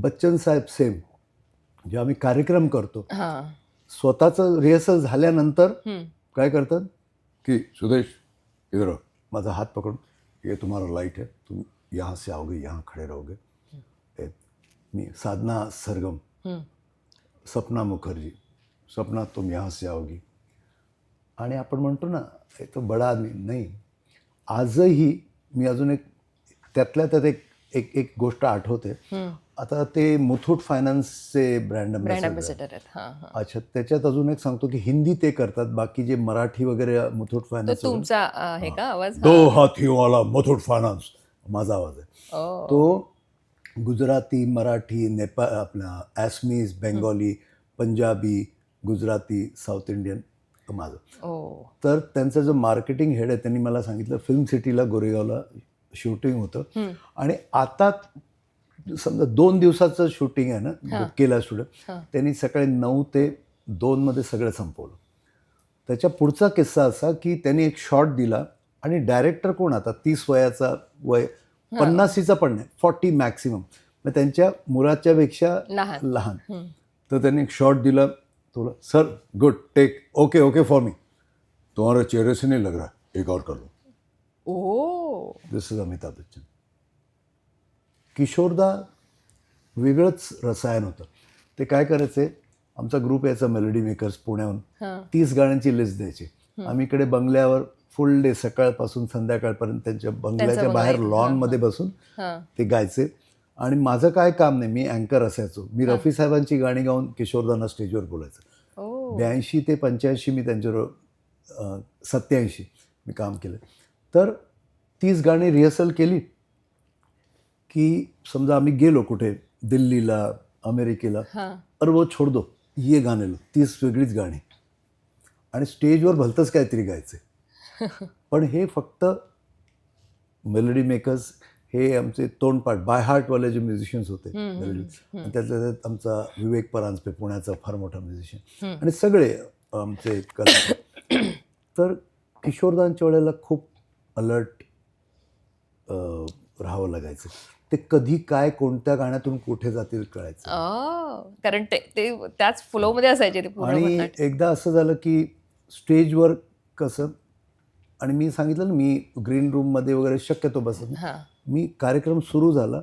बच्चन साहेब same जेव्हा आम्ही कार्यक्रम करतो स्वतःचं रिहर्सल झाल्यानंतर काय करतात की सुदेश इधर आओ, माझा हात पकडून ये तुम्हाला लाईट है, तुम यहाँ से आओगे, यहाँ खड़े रहोगे. मी साधना सरगम, सपना मुखर्जी, सपना तुम यहाँ से आओगी. आणि आपण म्हणतो ना तो बडा आदमी नाही. आजही मी अजून एक त्यातल्या त्यात एक एक गोष्ट आठवते. आता ते मुथूट फायनान्सचे ब्रँड अँबॅसेडर आहेत. अच्छा, त्याच्यात अजून एक सांगतो की हिंदी ते करतात, बाकी जे मराठी वगैरे मुथूट फायनान्स. तुमचा आहे का आवाज? दो हाथीवाला मुथूट फायनान्स माझा आवाज आहे. तो गुजराती, मराठी, नेपाळ, आपला ॲस्मीज, बेंगॉली, पंजाबी, गुजराती, साऊथ इंडियन माझं. तर त्यांचं जो मार्केटिंग हेड आहे त्यांनी मला सांगितलं फिल्म सिटीला गोरेगावला शूटिंग होतं आणि आता समजा 2 दिवसाचं शूटिंग आहे ना, बुक केलं स्टुडिओ. त्यांनी सकाळी 9 ते 2 मध्ये सगळं संपवलं. त्याच्या पुढचा किस्सा असा की त्यांनी एक शॉट दिला आणि डायरेक्टर कोण आता 30 वयाचा वय, 50चा पण नाही, 40 मॅक्सिमम, मग त्यांच्या मुलाच्या पेक्षा लहान. तर त्यांनी एक शॉट दिला. तो sir good take, okay okay for me, तुम्हारा चेहरे से नहीं लग रहा, एक और कर लो. This is Amitabh Bachchan. किशोरदा वेगळंच रसायन होतं. ते काय करायचे, आमचा ग्रुप यायचा मेलोडी मेकर्स पुण्याहून, 30 गाण्यांची लिस्ट द्यायची. आम्ही इकडे बंगल्यावर फुल डे सकाळपासून संध्याकाळपर्यंत त्यांच्या बंगल्याच्या बाहेर लॉनमध्ये बसून ते गायचे. आणि माझं काय काम नाही, मी अँकर असायचो. मी रफी साहेबांची गाणी गाऊन किशोरदांना स्टेजवर बोलायचं. 82 ते 85 मी त्यांच्यावर 87 मी काम केलं. तर 30 गाणी रिहर्सल केली की समजा आम्ही गेलो कुठे दिल्लीला, अमेरिकेला, अरे वो छोड़ दो, ये गाणे लो, 30 वेगळीच गाणी आणि स्टेजवर भलतंच काहीतरी गायचे. पण हे फक्त मेलोडी मेकर्स, हे आमचे तोंडपाठ बाय हार्टवाले जे म्युझिशियन्स होते मेलोडी, त्यातल्या त्यात आमचा विवेक परांजपे पुण्याचा फार मोठा म्युझिशियन आणि सगळे आमचे कलाकार. तर किशोरदांच्या वेळेला खूप अलर्ट राहावं लागायचं. ते कधी काय कोणत्या गाण्यातून कुठे जातील कळायचं, कारण ते त्याच फ्लोमध्ये असायचे ते. आणि एकदा असं झालं की स्टेजवर कसं, आणि मी सांगितलं ना मी ग्रीन रूममध्ये वगैरे शक्यतो बसत नाही. मी कार्यक्रम सुरू झाला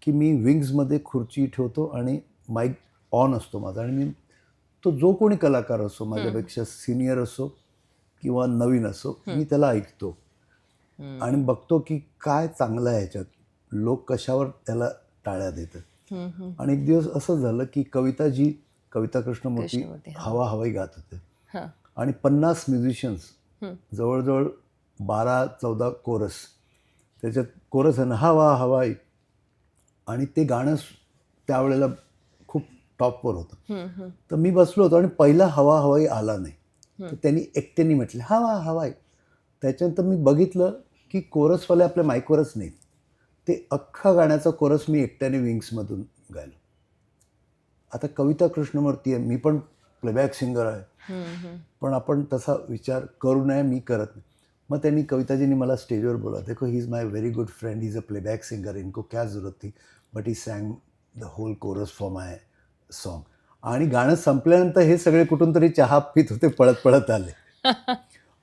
की मी विंग्समध्ये खुर्ची ठेवतो आणि माईक ऑन असतो माझा, आणि मी तो जो कोणी कलाकार असो, माझ्यापेक्षा सिनियर असो किंवा नवीन असो, मी त्याला ऐकतो आणि बघतो की काय चांगलं आहे ह्याच्यात, लोक कशावर त्याला टाळ्या देतात. आणि एक दिवस असं झालं की कविता कृष्णमूर्ती हवा हवाई गात होते आणि 50 म्युझिशियन्स, जवळजवळ 12-14 कोरस, त्याच्यात कोरस आहे ना हवा हवाई, आणि ते गाणं त्यावेळेला खूप टॉपवर होतं. तर मी बसलो होतो आणि पहिला हवा हवाई आला नाही, तर त्यांनी एकट्याने म्हटलं हवा हवाई. त्याच्यानंतर मी बघितलं की कोरसवाले आपल्या माईकवरच नाहीत. ते अख्खा गाण्याचा कोरस मी एकट्याने विंग्समधून गायलो. आता कविता कृष्णमूर्ती आहे, मी पण प्लेबॅक सिंगर आहे, पण आपण तसा विचार करू नये, मी करत नाही. मग त्यांनी कविताजींनी मला स्टेजवर बोला, देखो he is my very good friend, he is a playback singer, इनको क्या जरूरत थी, but he sang the whole chorus for my song. आणि गाणं संपल्यानंतर हे सगळे कुठून तरी चहा पित होते, पळत पळत आले.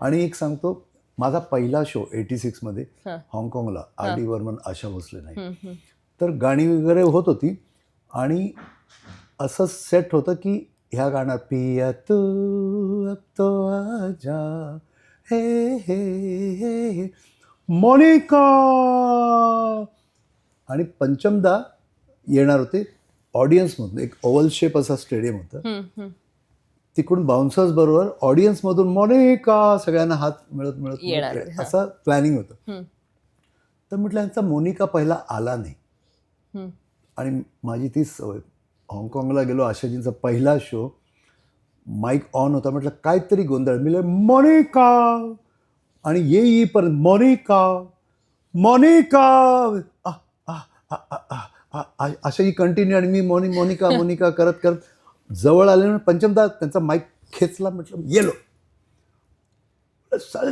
आणि एक सांगतो, माझा पहिला शो 86 मध्ये हाँगकाँगला, आर डी वर्मन, आशा भोसले नाही, तर गाणी वगैरे होत होती आणि असं सेट होतं की ह्या गाण्यात पिया तू अब तो आजा हे हे हे मोनिका, आणि पंचमदा येणार होते ऑडियन्समधून. एक ओव्हल शेप असा स्टेडियम होतं, तिकडून बाउन्सर्स बरोबर ऑडियन्समधून मोनिका सगळ्यांना हात मिळत मिळत असं प्लॅनिंग होतं. तर म्हटलं यांचा मोनिका पहिला आला नाही, आणि माझी तीच सवय, हाँगकाँगला गेलो, आशाजींचा पहिला शो, माईक ऑन होता, म्हटलं काहीतरी गोंधळ, मी मोनिका, आणि येईपर्यंत मोनिका मोनिका आशाजी कंटिन्यू, आणि मी मोनिका मोनिका करत करत जवळ आले. पंचमदा त्यांचा माईक खेचला, म्हटलं येलो,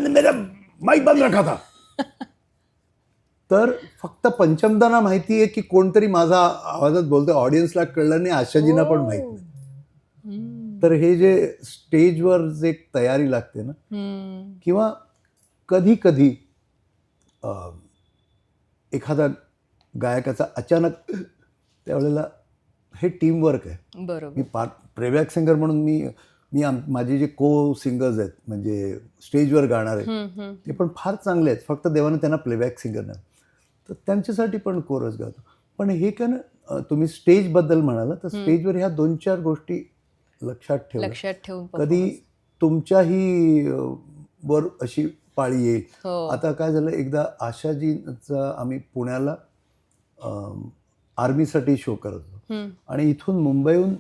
मेरा माईक बंद रखा था. तर फक्त पंचमदांना माहिती आहे की कोणतरी माझा आवाजात बोलतोय, ऑडियन्सला कळलं नाही, आशाजींना पण माहित नाही. तर हे जे स्टेजवर जे तयारी लागते ना, किंवा कधी कधी एखादा गायकाचा अचानक त्यावेळेला हे टीमवर्क आहे. बरोबर. मी प्लेबॅक सिंगर म्हणून मी माझे जे को सिंगर्स आहेत म्हणजे स्टेजवर गाणारे ते पण फार चांगले आहेत, फक्त देवानं त्यांना प्लेबॅक सिंगर नाही, तर त्यांच्यासाठी पण कोरस गातो. पण हे काय ना, तुम्ही स्टेजबद्दल म्हणाला तर स्टेजवर ह्या 2-4 गोष्टी लक्षात ठेवून कधी तुमच्याही वर अशी पाळी येईल. हो. आता काय झालं, एकदा आशाजींचा आम्ही पुण्याला आर्मीसाठी शो करत होतो आणि इथून मुंबईहून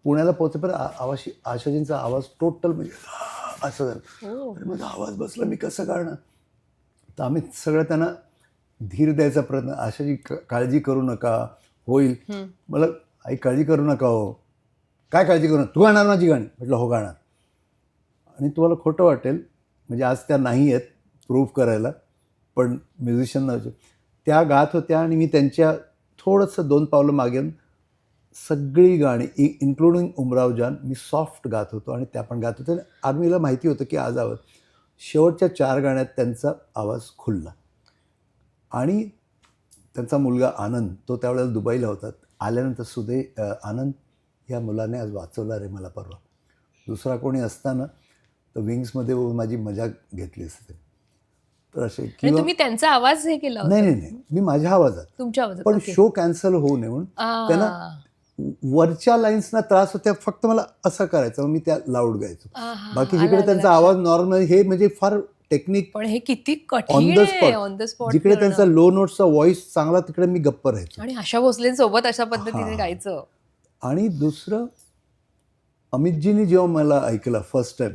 पुण्याला पोहोचेपर्यंत आशाजींचा आवाज टोटल म्हणजे असं झालं आणि माझा आवाज बसला, मी कसं काढणार. तर आम्ही सगळं त्यांना धीर द्यायचा प्रयत्न, आशाजी काळजी करू नका, होईल. मला आई काळजी करू नका, हो काय काळजी करू नका, तू गाणार माझी गाणी. म्हटलं हो गाणार. आणि तुम्हाला खोटं वाटेल म्हणजे आज त्या नाही आहेत प्रूव्ह करायला, पण म्युझिशियन त्या गात होत्या आणि मी त्यांच्या थोडंसं 2 पावलं मागेन सगळी गाणी इन्क्लुडिंग उमराव जान मी सॉफ्ट गात होतो आणि त्या पण गात होत्या. आर्मीला माहिती होतं की आज आवाज, शेवटच्या 4 गाण्यात त्यांचा आवाज खुलला. आणि त्यांचा मुलगा आनंद, तो त्यावेळेला दुबईला होता, आल्यानंतर आनंद या मुलाने आज वाचवला रे मला परवा. दुसरा कोणी असताना तर विंग्समध्ये माझी मजा घेतली असते. तर असे किंवा तुम्ही त्यांचा आवाज हे केला? नाही, मी माझ्या आवाजात, तुमच्या आवाजात. पण शो कॅन्सल होऊ नये म्हणून त्यांना वरच्या लाईन्सना त्रास होत्या, फक्त मला असं करायचं, मग मी त्या लाऊड गायचो. बाकी जिकडे त्यांचा आवाज नॉर्मल, हे म्हणजे फार टेक्निक, पण हे किती ऑन कठीण द आहे ऑन द स्पॉट. स्पॉट. जिकडे त्यांचा लो नोटचा व्हॉइस चांगला तिकडे मी गप्प राहायचो. आणि आशा भोसलेंसोबत अशा पद्धतीने गायचं. आणि दुसरं, अमितजींनी जेव्हा मला ऐकलं फर्स्ट टाइम,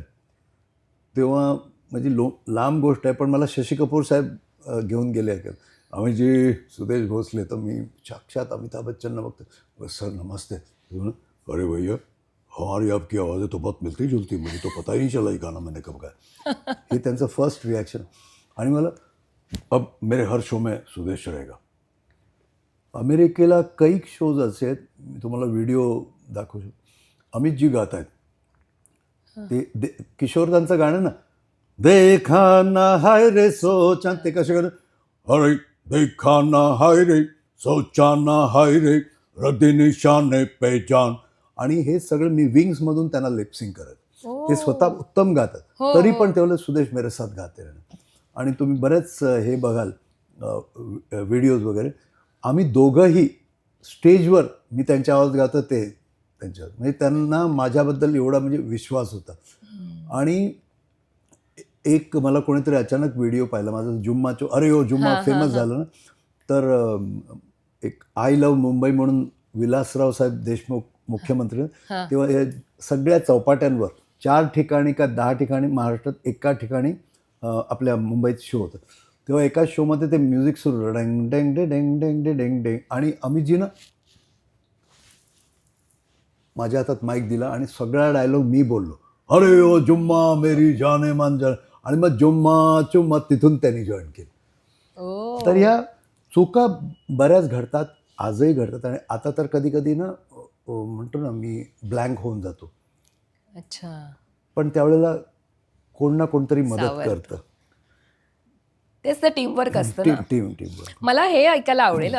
तेव्हा म्हणजे लांब गोष्ट आहे, पण मला शशी कपूर साहेब घेऊन गेले ऐकत. अमितजी, सुदेश भोसले. तर मी साक्षात अमिताभ बच्चनना बघतो, सर नमस्ते. अरे भैया हमारी आपकी आवाज़ें तो बहुत मिलती जुलती, मुझे तो पता ही नहीं चला ये गाना मैंने कब गाया. हे त्यांचं फर्स्ट रिॲक्शन. आणि मला अब मेरे हर शो में सुदेश रहेगा. अमेरिकेला कैक शोज असे आहेत, मी तुम्हाला व्हिडिओ दाखवू शकतो, अमितजी गात आहेत ते किशोरदांचं गाणं ना, देखा ना हाय रे सोचा, ते कसे करत, अरे देखा ना हाय रे सोचा ना हाय रे रख दे निशाने पहचान. आणि हे सगळं मी विंग्समधून त्यांना लिपसिंग करत. ते स्वतः उत्तम गातात, तरी पण तेवढं सुदेश मेरे साथ गाते राहणार. आणि तुम्ही बरेच हे बघाल व्हिडिओज वगैरे, आम्ही दोघंही स्टेजवर, मी त्यांच्या आवाज गातो ते त्यांच्यावर, म्हणजे त्यांना माझ्याबद्दल एवढा म्हणजे विश्वास होता. आणि एक मला कोणीतरी अचानक व्हिडिओ पाहिला माझा जुम्माचो, अरे हो जुम्मा फेमस झालं ना, तर एक आय लव्ह मुंबई म्हणून विलासराव साहेब देशमुख मुख्यमंत्री, तेव्हा हे सगळ्या चौपाट्यांवर 4 ठिकाणी का 10 ठिकाणी महाराष्ट्रात एका ठिकाणी आपल्या मुंबईत शो होतं. तेव्हा एका शोमध्ये ते म्युझिक सुरू, डेंग डेंग डे डेंग डेंग डे डेंग डेंग, आणि अमितजीनं माझ्या हातात माईक दिला आणि सगळा डायलॉग मी बोललो, अरे ओ जुम्मा मेरी जाने मान जान. आणि मग जुम्मा चुम्मा तिथून त्यांनी जॉईन केलं. तर ह्या चुका बऱ्याच घडतात, आजही घडतात. आणि आता तर कधी कधी ना म्हणतो ना मी ब्लँक होऊन जातो. अच्छा. पण त्यावेळेला कोण ना कोणतरी मदत करतं. तेच तर टीमवर्क असतं ना. टीमवर्क. मला हे ऐकायला आवडेल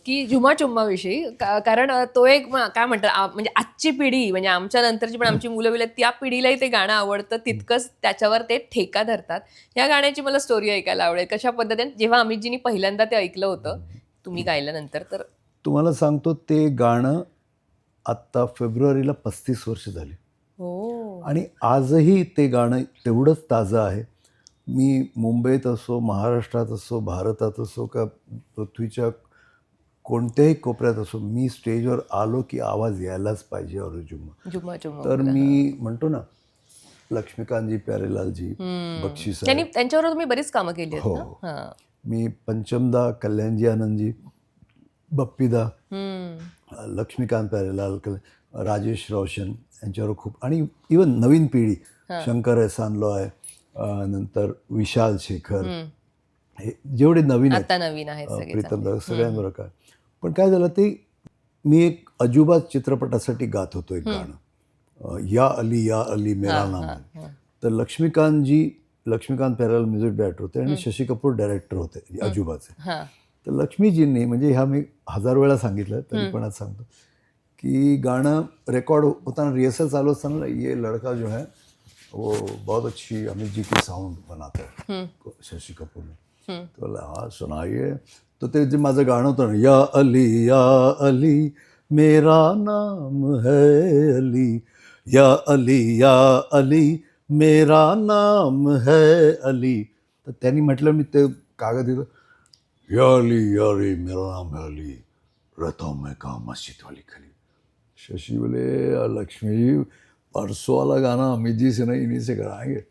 की झुमा चुम्मा विषयी, कारण तो एक काय म्हणतात म्हणजे आजची पिढी, म्हणजे आमच्या नंतरची पण आमची मुलं बिलं, त्या पिढीलाही ते गाणं आवडतं तितकंच, त्याच्यावर ते ठेका धरतात. या गाण्याची मला स्टोरी ऐकायला आवडेल, कशा पद्धतीने जेव्हा अमितजींनी पहिल्यांदा ते ऐकलं होतं तुम्ही गायल्यानंतर. तर तुम्हाला सांगतो, ते गाणं आत्ता फेब्रुवारीला 35 वर्ष झाली. आणि आजही ते गाणं तेवढंच ताजं आहे. मी मुंबईत असो, महाराष्ट्रात असो, भारतात असो, का पृथ्वीच्या कोणत्याही कोपऱ्यात असो, मी स्टेजवर आलो की आवाज यायलाच पाहिजे, अरे जुम्मा जुम्मा चुम्मा. तर मी म्हणतो ना, लक्ष्मीकांतजी, प्यारेलालजी, बक्षी साहेब, त्यांच्यावर तुम्ही बरीच कामं केली आहेत हो. ना. मी पंचमदा, कल्याणजी आनंदजी, बप्पीदा, लक्ष्मीकांत प्यारेलाल, राजेश रोशन यांच्यावर खूप, आणि इवन नवीन पिढी, शंकर एहसान लॉय, नंतर विशाल शेखर, हे जेवढे नवीन आहेत आता नवीन आहेत सगळे प्रीतम दा सगळ्यांबरोबर काय. पण काय झालं ते मी एक अजूबा चित्रपटासाठी गात होतो एक गाणं, या अली मेरा नाम है. तर लक्ष्मीकांत प्यारेलाल म्युझिक डायरेक्टर होते आणि शशी कपूर डायरेक्टर होते अजूबाचे. तर लक्ष्मीजींनी, म्हणजे ह्या मी 1000 वेळा सांगितलं तरी पण आज सांगतो, की गाणं रेकॉर्ड होताना रिहर्सल चालू असताना ये लड़का जो है वो बहुत अच्छी अमित जी की साउंड बनाता है शशी कपूर ने. तो बोला हाँ सुनाइए. तो ते जे माझं गाणं होतं ना, या अली मेरा नाम है अली, या अली मेरा नाम है अली. तर त्यांनी म्हटलं, मी ते कागद दिलं, या अली मेरा नाम है अली, रहता हूँ मैं कहाँ मस्जिद वाली गली. शशि बोले लक्ष्मी जी परसों वाला गाना अमित जी से नहीं, इन्हीं से कराएंगे.